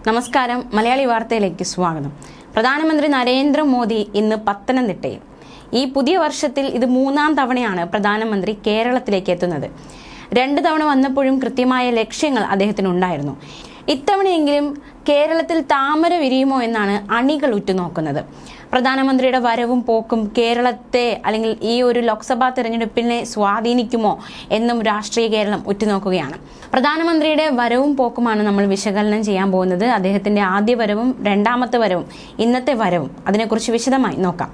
നമസ്കാരം. മലയാളി വാർത്തയിലേക്ക് സ്വാഗതം. പ്രധാനമന്ത്രി നരേന്ദ്രമോദി ഇന്ന് പത്തനംതിട്ടയിൽ. ഈ പുതിയ വർഷത്തിൽ ഇത് 3-ാം തവണയാണ് പ്രധാനമന്ത്രി കേരളത്തിലേക്ക് എത്തുന്നത്. 2 തവണ വന്നപ്പോഴും കൃത്യമായ ലക്ഷ്യങ്ങൾ അദ്ദേഹത്തിനുണ്ടായിരുന്നു. ഇത്തവണയെങ്കിലും കേരളത്തിൽ താമര വിരിയുമോ എന്നാണ് അണികൾ ഉറ്റുനോക്കുന്നത്. പ്രധാനമന്ത്രിയുടെ വരവും പോക്കും കേരളത്തെ അല്ലെങ്കിൽ ഈ ഒരു ലോക്സഭാ തെരഞ്ഞെടുപ്പിനെ സ്വാധീനിക്കുമോ എന്നും രാഷ്ട്രീയ കേരളം ഉറ്റുനോക്കുകയാണ്. പ്രധാനമന്ത്രിയുടെ വരവും പോക്കുമാണ് നമ്മൾ വിശകലനം ചെയ്യാൻ പോകുന്നത്. അദ്ദേഹത്തിന്റെ ആദ്യ വരവും രണ്ടാമത്തെ വരവും ഇന്നത്തെ വരവും അതിനെക്കുറിച്ച് വിശദമായി നോക്കാം.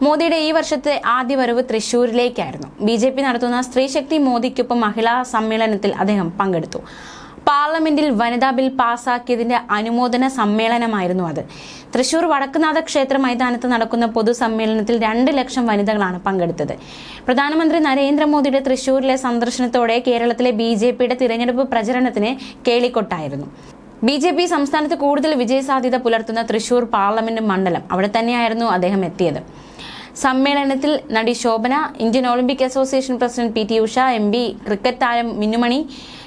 മോദിയുടെ ഈ വർഷത്തെ ആദ്യ വരവ് തൃശ്ശൂരിലേക്കായിരുന്നു. BJP നടത്തുന്ന സ്ത്രീശക്തി മോദിക്കൊപ്പം മഹിളാ സമ്മേളനത്തിൽ അദ്ദേഹം പങ്കെടുത്തു. പാർലമെന്റിൽ വനിതാ ബിൽ പാസാക്കിയതിന്റെ അനുമോദന സമ്മേളനമായിരുന്നു അത്. തൃശൂർ വടക്കുനാഥ ക്ഷേത്ര മൈതാനത്ത് നടക്കുന്ന പൊതുസമ്മേളനത്തിൽ 2 ലക്ഷം വനിതകളാണ് പങ്കെടുത്തത്. പ്രധാനമന്ത്രി നരേന്ദ്രമോദിയുടെ തൃശൂരിലെ സന്ദർശനത്തോടെ കേരളത്തിലെ BJPയുടെ തിരഞ്ഞെടുപ്പ് പ്രചരണത്തിന് കേളിക്കൊട്ടായിരുന്നു. BJP സംസ്ഥാനത്ത് കൂടുതൽ വിജയസാധ്യത പുലർത്തുന്ന തൃശൂർ പാർലമെന്റ് മണ്ഡലം, അവിടെ തന്നെയായിരുന്നു അദ്ദേഹം എത്തിയത്. സമ്മേളനത്തിൽ നടി Shobana, Indian Olympic association president PT Usha, MP, cricket താരം മിന്നുമണി,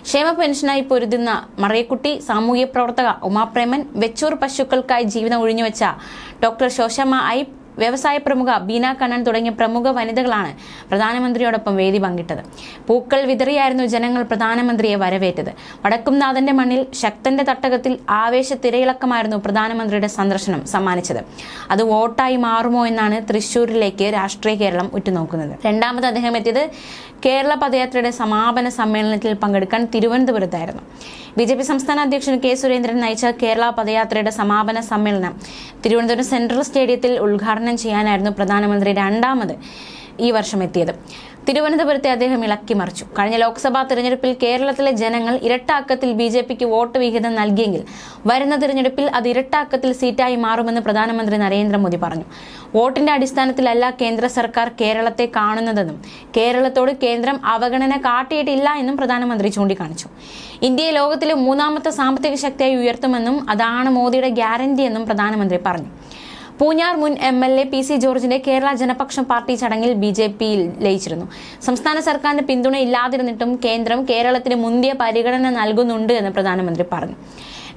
ക്ഷേമ പെൻഷനായി പൊരുതുന്ന മറിയക്കുട്ടി, സാമൂഹ്യ പ്രവർത്തക ഉമാപ്രേമൻ, വെച്ചൂർ പശുക്കൾക്കായി ജീവിതം ഒഴിഞ്ഞുവെച്ച ഡോക്ടർ ശോശമ്മ ഐപ്പ്, വ്യവസായ പ്രമുഖ ബീന കണ്ണൻ തുടങ്ങിയ പ്രമുഖ വനിതകളാണ് പ്രധാനമന്ത്രിയോടൊപ്പം വേദി പങ്കിട്ടത്. പൂക്കൾ വിതറിയായിരുന്നു ജനങ്ങൾ പ്രധാനമന്ത്രിയെ വരവേറ്റത്. വടക്കുംനാഥന്റെ മണ്ണിൽ ശക്തന്റെ തട്ടകത്തിൽ ആവേശ തിരയിളക്കമായിരുന്നു പ്രധാനമന്ത്രിയുടെ സന്ദർശനം സമ്മാനിച്ചത്. അത് വോട്ടായി മാറുമോ എന്നാണ് തൃശ്ശൂരിലേക്ക് രാഷ്ട്രീയ കേരളം ഉറ്റുനോക്കുന്നത്. രണ്ടാമത് അദ്ദേഹം എത്തിയത് കേരള പദയാത്രയുടെ സമാപന സമ്മേളനത്തിൽ പങ്കെടുക്കാൻ തിരുവനന്തപുരത്തായിരുന്നു. BJP സംസ്ഥാന അധ്യക്ഷൻ K. സുരേന്ദ്രൻ നയിച്ച കേരള പദയാത്രയുടെ സമാപന സമ്മേളനം തിരുവനന്തപുരം സെൻട്രൽ സ്റ്റേഡിയത്തിൽ ഉദ്ഘാടനം ചെയ്യാനായിരുന്നു പ്രധാനമന്ത്രി രണ്ടാമത് ഈ വർഷം എത്തിയത്. തിരുവനന്തപുരത്തെ അദ്ദേഹം ഇളക്കിമറിച്ചു. കഴിഞ്ഞ ലോക്സഭാ തെരഞ്ഞെടുപ്പിൽ കേരളത്തിലെ ജനങ്ങൾ ഇരട്ടാക്കത്തിൽ BJPക്ക് വോട്ട് വിഹിതം നൽകിയെങ്കിൽ വരുന്ന തിരഞ്ഞെടുപ്പിൽ അത് ഇരട്ടാക്കത്തിൽ സീറ്റായി മാറുമെന്ന് പ്രധാനമന്ത്രി നരേന്ദ്രമോദി പറഞ്ഞു. വോട്ടിന്റെ അടിസ്ഥാനത്തിലല്ല കേന്ദ്ര സർക്കാർ കേരളത്തെ കാണുന്നതെന്നും കേരളത്തോട് കേന്ദ്രം അവഗണന കാട്ടിയിട്ടില്ല എന്നും പ്രധാനമന്ത്രി ചൂണ്ടിക്കാണിച്ചു. ഇന്ത്യയെ ലോകത്തിലെ 3-ാമത്തെ സാമ്പത്തിക ശക്തിയായി ഉയർത്തുമെന്നും അതാണ് മോദിയുടെ ഗ്യാരണ്ടി എന്നും പ്രധാനമന്ത്രി പറഞ്ഞു. പൂഞ്ഞാർ മുൻ MLA PC ജോർജിന്റെ കേരള ജനപക്ഷം പാർട്ടി ചടങ്ങിൽ BJPയിൽ ലയിച്ചിരുന്നു. സംസ്ഥാന സർക്കാരിന്റെ പിന്തുണ ഇല്ലാതിരുന്നിട്ടും കേന്ദ്രം കേരളത്തിന് മുന്തിയ പരിഗണന നൽകുന്നുണ്ട് എന്ന് പ്രധാനമന്ത്രി പറഞ്ഞു.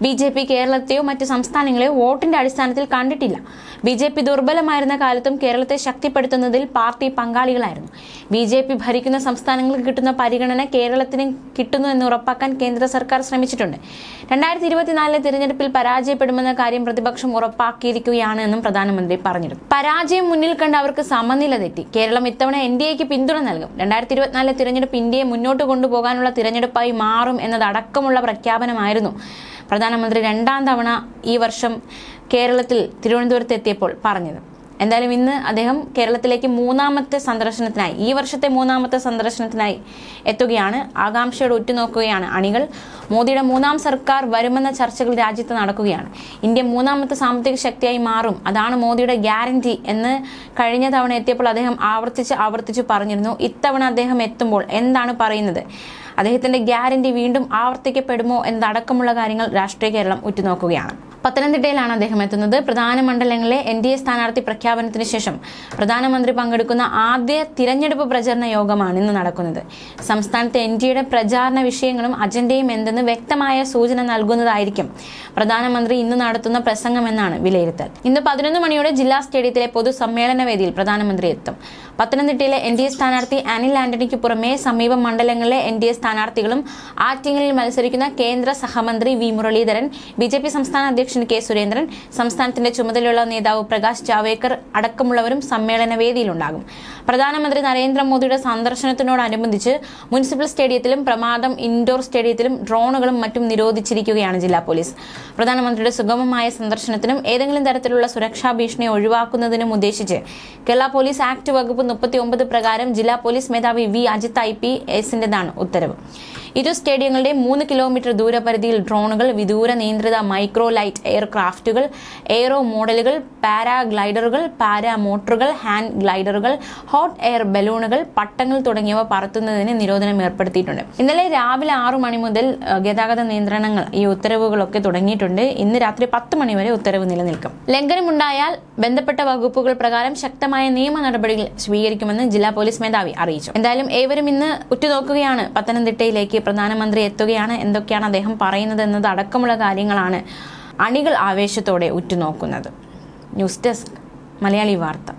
BJP കേരളത്തെയോ മറ്റ് സംസ്ഥാനങ്ങളെയോ വോട്ടിന്റെ അടിസ്ഥാനത്തിൽ കണ്ടിട്ടില്ല. BJP ദുർബലമായിരുന്ന കാലത്തും കേരളത്തെ ശക്തിപ്പെടുത്തുന്നതിൽ പാർട്ടി പങ്കാളികളായിരുന്നു. BJP ഭരിക്കുന്ന സംസ്ഥാനങ്ങൾക്ക് കിട്ടുന്ന പരിഗണന കേരളത്തിന് കിട്ടുന്നു എന്ന് ഉറപ്പാക്കാൻ കേന്ദ്ര സർക്കാർ ശ്രമിച്ചിട്ടുണ്ട്. 2024 തിരഞ്ഞെടുപ്പിൽ പരാജയപ്പെടുമെന്ന കാര്യം പ്രതിപക്ഷം ഉറപ്പാക്കിയിരിക്കുകയാണ് എന്നും പ്രധാനമന്ത്രി പറഞ്ഞിരുന്നു. പരാജയം മുന്നിൽ കണ്ട് അവർക്ക് സമനില തെറ്റി. കേരളം ഇത്തവണ NDAക്ക് പിന്തുണ നൽകും. 2024 തിരഞ്ഞെടുപ്പ് ഇന്ത്യയെ മുന്നോട്ട് കൊണ്ടുപോകാനുള്ള തിരഞ്ഞെടുപ്പായി മാറും എന്നതടക്കമുള്ള പ്രഖ്യാപനമായിരുന്നു പ്രധാനമന്ത്രി 2-ാം തവണ ഈ വർഷം കേരളത്തിൽ തിരുവനന്തപുരത്ത് എത്തിയപ്പോൾ പറഞ്ഞത്. എന്തായാലും ഇന്ന് അദ്ദേഹം കേരളത്തിലേക്ക് 3-ാമത്തെ സന്ദർശനത്തിനായി, ഈ വർഷത്തെ 3-ാമത്തെ സന്ദർശനത്തിനായി എത്തുകയാണ്. ആകാംക്ഷയോടെ ഉറ്റുനോക്കുകയാണ് അണികൾ. മോദിയുടെ 3-ാം സർക്കാർ വരുമെന്ന ചർച്ചകൾ രാജ്യത്ത് നടക്കുകയാണ്. ഇന്ത്യ 3-ാമത്തെ സാമ്പത്തിക ശക്തിയായി മാറും, അതാണ് മോദിയുടെ ഗ്യാരണ്ടി എന്ന് കഴിഞ്ഞ തവണ എത്തിയപ്പോൾ അദ്ദേഹം ആവർത്തിച്ച് പറഞ്ഞിരുന്നു. ഇത്തവണ അദ്ദേഹം എത്തുമ്പോൾ എന്താണ് പറയുന്നത്? അദ്ദേഹത്തിന്റെ ഗ്യാരണ്ടി വീണ്ടും ആവർത്തിക്കപ്പെടുമോ എന്നതടക്കമുള്ള കാര്യങ്ങൾ രാഷ്ട്രീയ കേരളം ഉറ്റുനോക്കുകയാണ്. പത്തനംതിട്ടയിലാണ് അദ്ദേഹം എത്തുന്നത്. പ്രധാന മണ്ഡലങ്ങളിലെ NDA സ്ഥാനാർത്ഥി പ്രഖ്യാപനത്തിന് ശേഷം പ്രധാനമന്ത്രി പങ്കെടുക്കുന്ന ആദ്യ തിരഞ്ഞെടുപ്പ് പ്രചരണ യോഗമാണ് ഇന്ന് നടക്കുന്നത്. സംസ്ഥാനത്തെ NDAയുടെ പ്രചാരണ വിഷയങ്ങളും അജണ്ടയും എന്തെന്ന് വ്യക്തമായ സൂചന നൽകുന്നതായിരിക്കും പ്രധാനമന്ത്രി ഇന്ന് നടത്തുന്ന പ്രസംഗമെന്നാണ് വിലയിരുത്തൽ. ഇന്ന് 11 മണിയോടെ ജില്ലാ സ്റ്റേഡിയത്തിലെ പൊതുസമ്മേളന വേദിയിൽ പ്രധാനമന്ത്രി എത്തും. പത്തനംതിട്ടയിലെ NDA സ്ഥാനാർത്ഥി അനിൽ ആന്റണിക്ക് പുറമെ സമീപ മണ്ഡലങ്ങളിലെ NDA സ്ഥാനാർത്ഥികളും ആറ്റിങ്ങലിൽ മത്സരിക്കുന്ന കേന്ദ്ര സഹമന്ത്രി V. മുരളീധരൻ, BJP സംസ്ഥാന അധ്യക്ഷൻ K. സുരേന്ദ്രൻ, സംസ്ഥാനത്തിന്റെ ചുമതലയുള്ള നേതാവ് പ്രകാശ് ജാവേക്കർ അടക്കമുള്ളവരും സമ്മേളന വേദിയിലുണ്ടാകും. പ്രധാനമന്ത്രി നരേന്ദ്രമോദിയുടെ സന്ദർശനത്തിനോടനുബന്ധിച്ച് മുനിസിപ്പൽ സ്റ്റേഡിയത്തിലും പ്രമാദം ഇൻഡോർ സ്റ്റേഡിയത്തിലും ഡ്രോണുകളും മറ്റും നിരോധിച്ചിരിക്കുകയാണ് ജില്ലാ പോലീസ്. പ്രധാനമന്ത്രിയുടെ സുഗമമായ സന്ദർശനത്തിനും ഏതെങ്കിലും തരത്തിലുള്ള സുരക്ഷാ ഭീഷണി ഒഴിവാക്കുന്നതിനും ഉദ്ദേശിച്ച് കേരള പോലീസ് ആക്ട് വകുപ്പ് 39 പ്രകാരം ജില്ലാ പോലീസ് മേധാവി V. അജിത് IPSന്റേതാണ് ഉത്തരവ്. ഇരു സ്റ്റേഡിയങ്ങളുടെ 3 കിലോമീറ്റർ ദൂരപരിധിയിൽ ഡ്രോണുകൾ, വിദൂര നിയന്ത്രിത മൈക്രോ ലൈറ്റ് എയർക്രാഫ്റ്റുകൾ, എയ്റോ മോഡലുകൾ, പാരാഗ്ലൈഡറുകൾ, പാരാമോട്ടറുകൾ, ഹാൻഡ് ഗ്ലൈഡറുകൾ, ഹോട്ട് എയർ ബലൂണുകൾ, പട്ടങ്ങൾ തുടങ്ങിയവ പറത്തുന്നതിന് നിരോധനം ഏർപ്പെടുത്തിയിട്ടുണ്ട്. ഇന്നലെ രാവിലെ 6 മണി മുതൽ ഗതാഗത നിയന്ത്രണങ്ങൾ, ഈ ഉത്തരവുകളൊക്കെ തുടങ്ങിയിട്ടുണ്ട്. ഇന്ന് രാത്രി 10 മണി വരെ ഉത്തരവ് നിലനിൽക്കും. ലംഘനമുണ്ടായാൽ ബന്ധപ്പെട്ട വകുപ്പുകൾ പ്രകാരം ശക്തമായ നിയമ നടപടികൾ സ്വീകരിക്കുമെന്ന് ജില്ലാ പോലീസ് മേധാവി അറിയിച്ചു. എന്തായാലും ഏവരും ഇന്ന് ഉറ്റുനോക്കുകയാണ് പത്തനംതിട്ടയിലേക്ക് പ്രധാനമന്ത്രി എത്തുകയാണ്. എന്തൊക്കെയാണ് അദ്ദേഹം പറയുന്നത് എന്നത് അടക്കമുള്ള കാര്യങ്ങളാണ് അണികൾ ആവേശത്തോടെ ഉറ്റുനോക്കുന്നത്. ന്യൂസ് ഡെസ്ക് മലയാളി വാർത്ത.